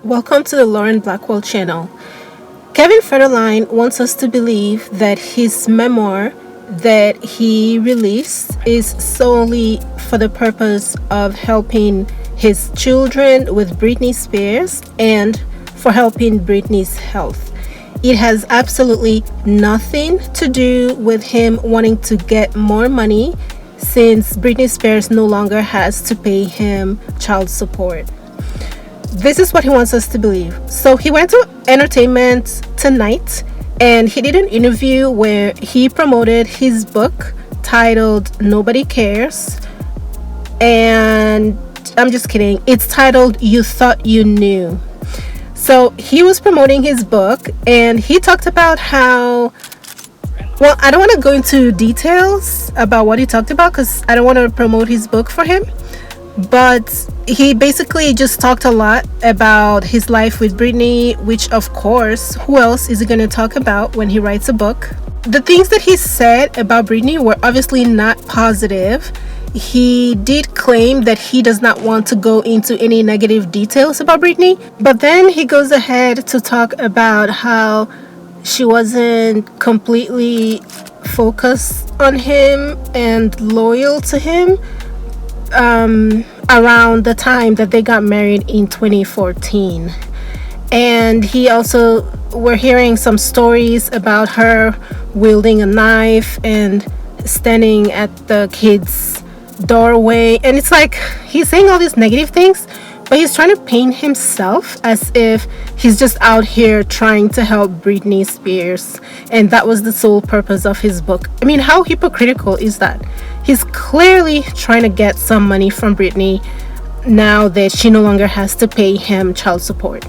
Welcome to the Lauren Blackwell channel. Kevin Federline wants us to believe that his memoir that he released is solely for the purpose of helping his children with Britney Spears and for helping Britney's health. It has absolutely nothing to do with him wanting to get more money since Britney Spears no longer has to pay him child support. This is what he wants us to believe. So he went to Entertainment Tonight and he did an interview where he promoted his book titled Nobody Cares. And I'm just kidding. It's titled You Thought You Knew. So he was promoting his book and he talked about how, well, I don't want to go into details about what he talked about because I don't want to promote his book for him. But he basically just talked a lot about his life with Britney, which of course, who else is he going to talk about when he writes a book? The things that he said about Britney were obviously not positive. He did claim that he does not want to go into any negative details about Britney, but then he goes ahead to talk about how she wasn't completely focused on him and loyal to him around the time that they got married in 2014. And he also, we're hearing some stories about her wielding a knife and standing at the kids' doorway, and it's like he's saying all these negative things, but he's trying to paint himself as if he's just out here trying to help Britney Spears, and that was the sole purpose of his book. I mean, how hypocritical is that? He's clearly trying to get some money from Britney now that she no longer has to pay him child support.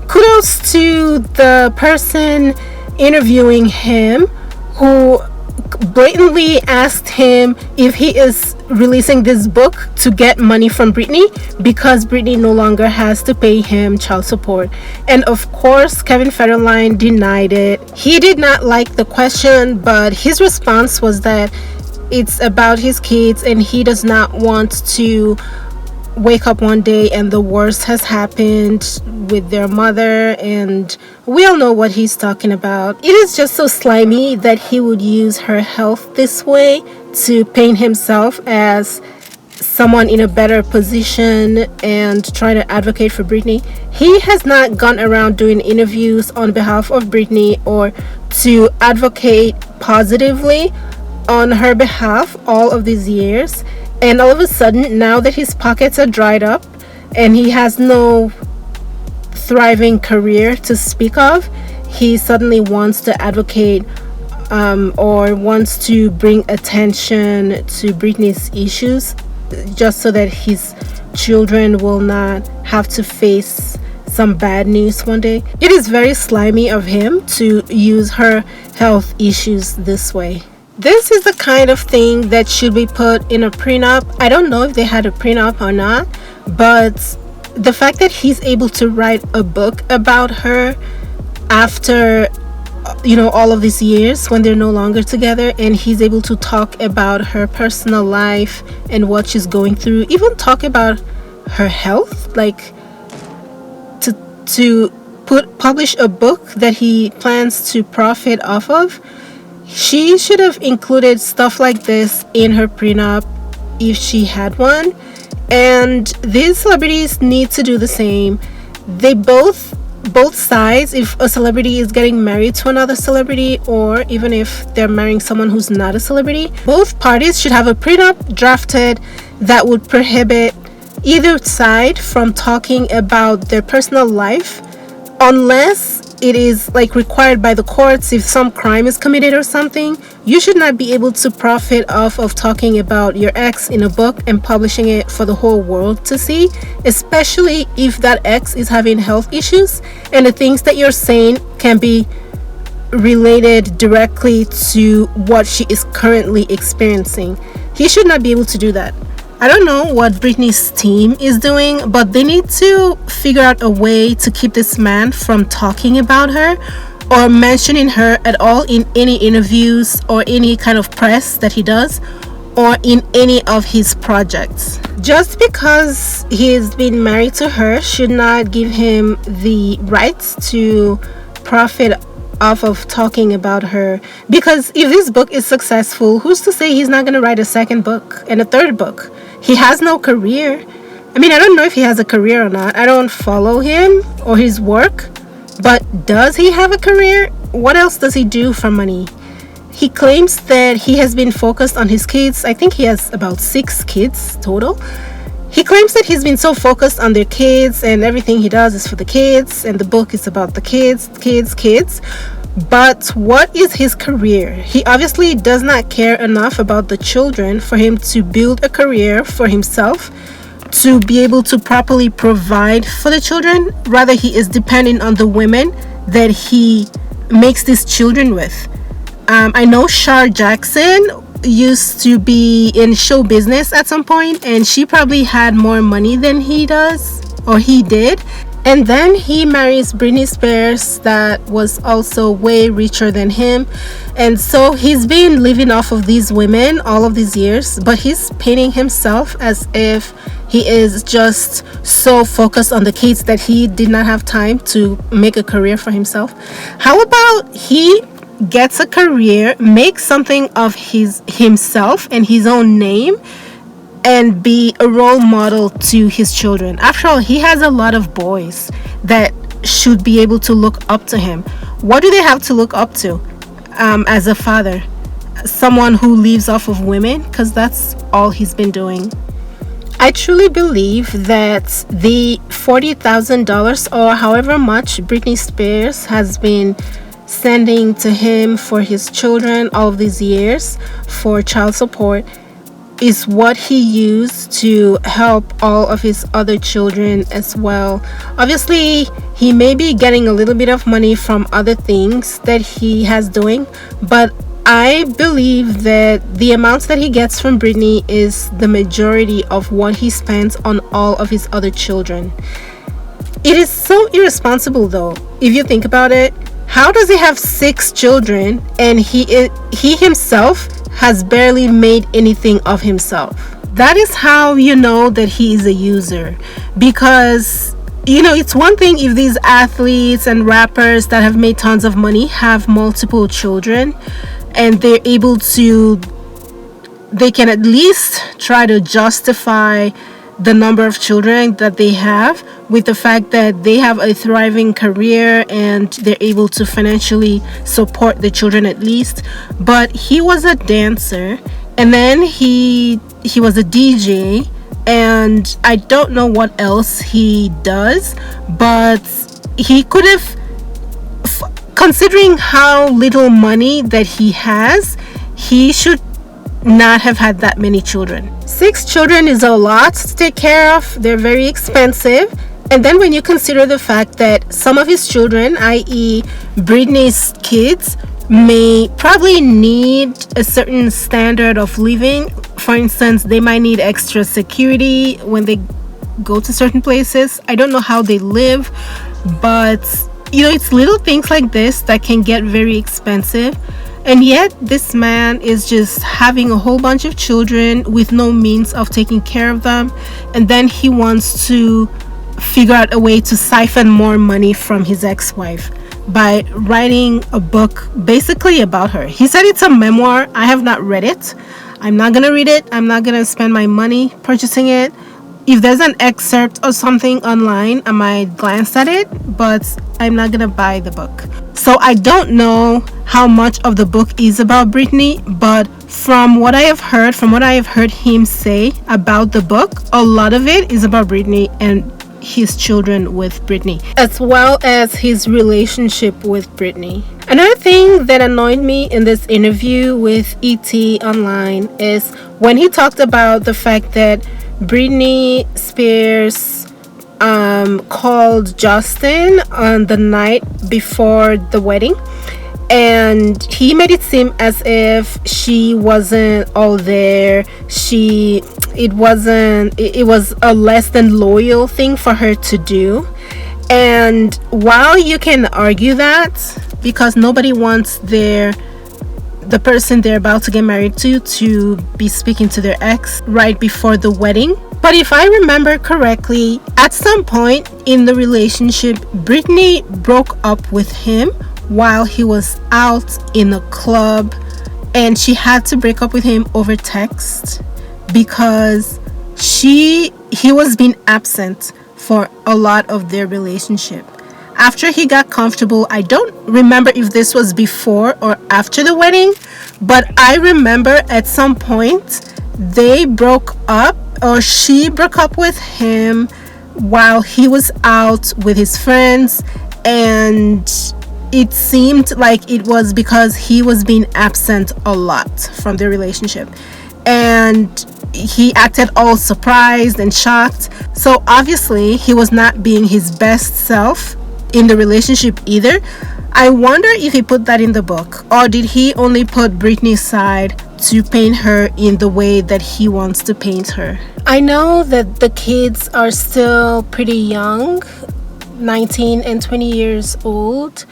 Kudos to the person interviewing him who blatantly asked him if he is releasing this book to get money from Britney because Britney no longer has to pay him child support. And of course, Kevin Federline denied it. He did not like the question, but his response was that it's about his kids and he does not want to wake up one day and the worst has happened with their mother, and we all know what he's talking about. It is just so slimy that he would use her health this way to paint himself as someone in a better position and trying to advocate for Britney. He has not gone around doing interviews on behalf of Britney or to advocate positively on her behalf all of these years. And all of a sudden, now that his pockets are dried up and he has no thriving career to speak of, he suddenly wants to advocate or wants to bring attention to Britney's issues just so that his children will not have to face some bad news one day. It is very slimy of him to use her health issues this way. This is the kind of thing that should be put in a prenup. I don't know if they had a prenup or not, but the fact that he's able to write a book about her after, all of these years when they're no longer together, and he's able to talk about her personal life and what she's going through, even talk about her health, like to publish a book that he plans to profit off of. She should have included stuff like this in her prenup if she had one. And these celebrities need to do the same. They both sides, if a celebrity is getting married to another celebrity or even if they're marrying someone who's not a celebrity, both parties should have a prenup drafted that would prohibit either side from talking about their personal life unless it is like required by the courts. If some crime is committed or something, you should not be able to profit off of talking about your ex in a book and publishing it for the whole world to see, especially if that ex is having health issues and the things that you're saying can be related directly to what she is currently experiencing. He should not be able to do that. I don't know what Britney's team is doing, but they need to figure out a way to keep this man from talking about her or mentioning her at all in any interviews or any kind of press that he does, or in any of his projects. Just because he's been married to her should not give him the rights to profit off of talking about her. Because if this book is successful, who's to say he's not going to write a second book and a third book? He has no career. I mean, I don't know if he has a career or not. I don't follow him or his work. But does he have a career? What else does he do for money? He claims that he has been focused on his kids. I think he has about 6 kids total. He claims that he's been so focused on their kids and everything he does is for the kids, and the book is about the kids. But what is his career? He obviously does not care enough about the children for him to build a career for himself, to be able to properly provide for the children. Rather, he is dependent on the women that he makes these children with. I know Shar Jackson used to be in show business at some point, and she probably had more money than he does, or he did. And then he marries Britney Spears, that was also way richer than him. And so he's been living off of these women all of these years, but he's painting himself as if he is just so focused on the kids that he did not have time to make a career for himself. How about he gets a career, makes something of himself and his own name, and be a role model to his children? After all, he has a lot of boys that should be able to look up to him. What do they have to look up to as a father? Someone who lives off of women? Because that's all he's been doing. I truly believe that the $40,000 or however much Britney Spears has been sending to him for his children all of these years for child support is what he used to help all of his other children as well. Obviously, he may be getting a little bit of money from other things that he has doing, but I believe that the amounts that he gets from Britney is the majority of what he spends on all of his other children. It is so irresponsible though, if you think about it. How does he have 6 children and he himself has barely made anything of himself? That is how you know that he is a user. Because, you know, it's one thing if these athletes and rappers that have made tons of money have multiple children and they're able to, they can at least try to justify the number of children that they have with the fact that they have a thriving career and they're able to financially support the children at least. But he was a dancer, and then he was a DJ, and I don't know what else he does, but he could have, considering how little money that he has, he should not have had that many children. 6 children is a lot to take care of. They're very expensive. And then when you consider the fact that some of his children, i.e. Britney's kids, may probably need a certain standard of living. For instance, they might need extra security when they go to certain places. I don't know how they live, but you know, it's little things like this that can get very expensive. And yet this man is just having a whole bunch of children with no means of taking care of them, and then he wants to figure out a way to siphon more money from his ex-wife by writing a book basically about her. He said it's a memoir. I have not read it. I'm not gonna read it. I'm not gonna spend my money purchasing it. If there's an excerpt or something online, I might glance at it, but I'm not gonna buy the book. So I don't know how much of the book is about Britney, but from what I have heard him say about the book, a lot of it is about Britney and his children with Britney, as well as his relationship with Britney. Another thing that annoyed me in this interview with ET Online is when he talked about the fact that Britney Spears called Justin on the night before the wedding, and he made it seem as if she wasn't all there. It was a less than loyal thing for her to do. And while you can argue that, because nobody wants their the person they're about to get married to be speaking to their ex right before the wedding. But if I remember correctly, at some point in the relationship, Britney broke up with him while he was out in a club, and she had to break up with him over text because he was being absent for a lot of their relationship. After he got comfortable, I don't remember if this was before or after the wedding, but I remember at some point they broke up, or she broke up with him while he was out with his friends, and it seemed like it was because he was being absent a lot from their relationship, and he acted all surprised and shocked. So obviously he was not being his best self in the relationship either. I wonder if he put that in the book, or did he only put Britney's side to paint her in the way that he wants to paint her. I know that the kids are still pretty young, 19 and 20 years old,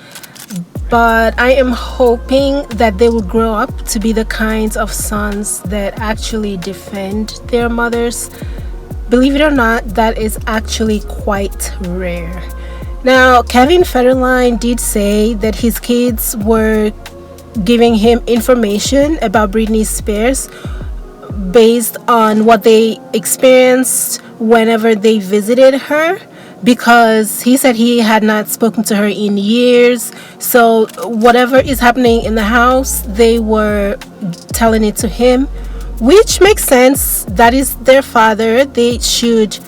but I am hoping that they will grow up to be the kinds of sons that actually defend their mothers. Believe it or not, that is actually quite rare. Now, Kevin Federline did say that his kids were giving him information about Britney Spears based on what they experienced whenever they visited her, because he said he had not spoken to her in years. So whatever is happening in the house, they were telling it to him, which makes sense. That is their father. They should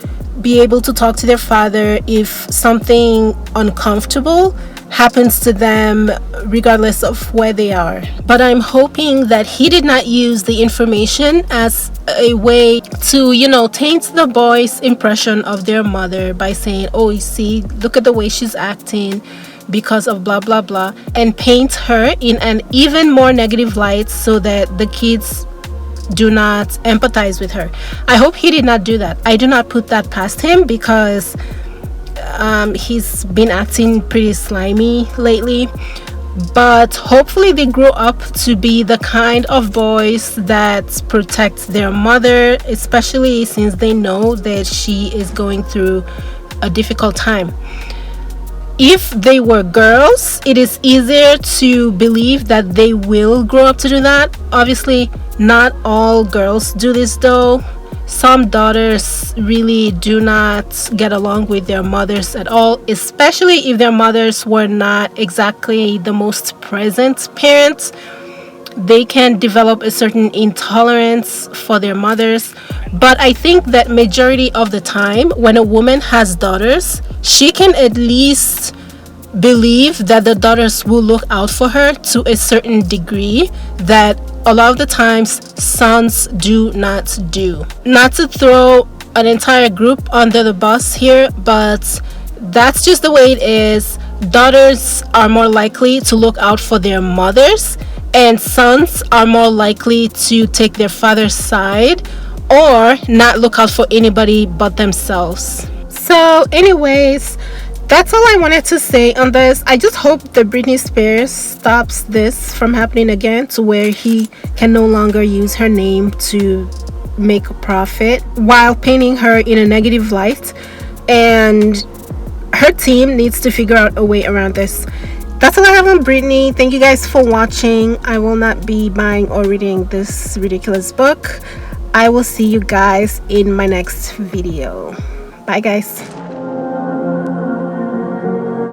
be able to talk to their father if something uncomfortable happens to them, regardless of where they are. But I'm hoping that he did not use the information as a way to, taint the boys' impression of their mother by saying, oh, you see, look at the way she's acting because of blah blah blah, and paint her in an even more negative light so that the kids do not empathize with her. I hope he did not do that. I do not put that past him, because he's been acting pretty slimy lately. But hopefully they grow up to be the kind of boys that protect their mother, especially since they know that she is going through a difficult time. If they were girls, it is easier to believe that they will grow up to do that. Obviously, not all girls do this though. Some daughters really do not get along with their mothers at all, especially if their mothers were not exactly the most present parents. They can develop a certain intolerance for their mothers. But I think that majority of the time, when a woman has daughters, she can at least believe that the daughters will look out for her to a certain degree that a lot of the times sons do not do. Not to throw an entire group under the bus here, but that's just the way it is. Daughters are more likely to look out for their mothers, and sons are more likely to take their father's side or not look out for anybody but themselves. So anyways, that's all I wanted to say on this. I just hope that Britney Spears stops this from happening again, to where he can no longer use her name to make a profit while painting her in a negative light, and her team needs to figure out a way around this. That's all I have on Britney. Thank you guys for watching. I will not be buying or reading this ridiculous book. I will see you guys in my next video. Bye guys.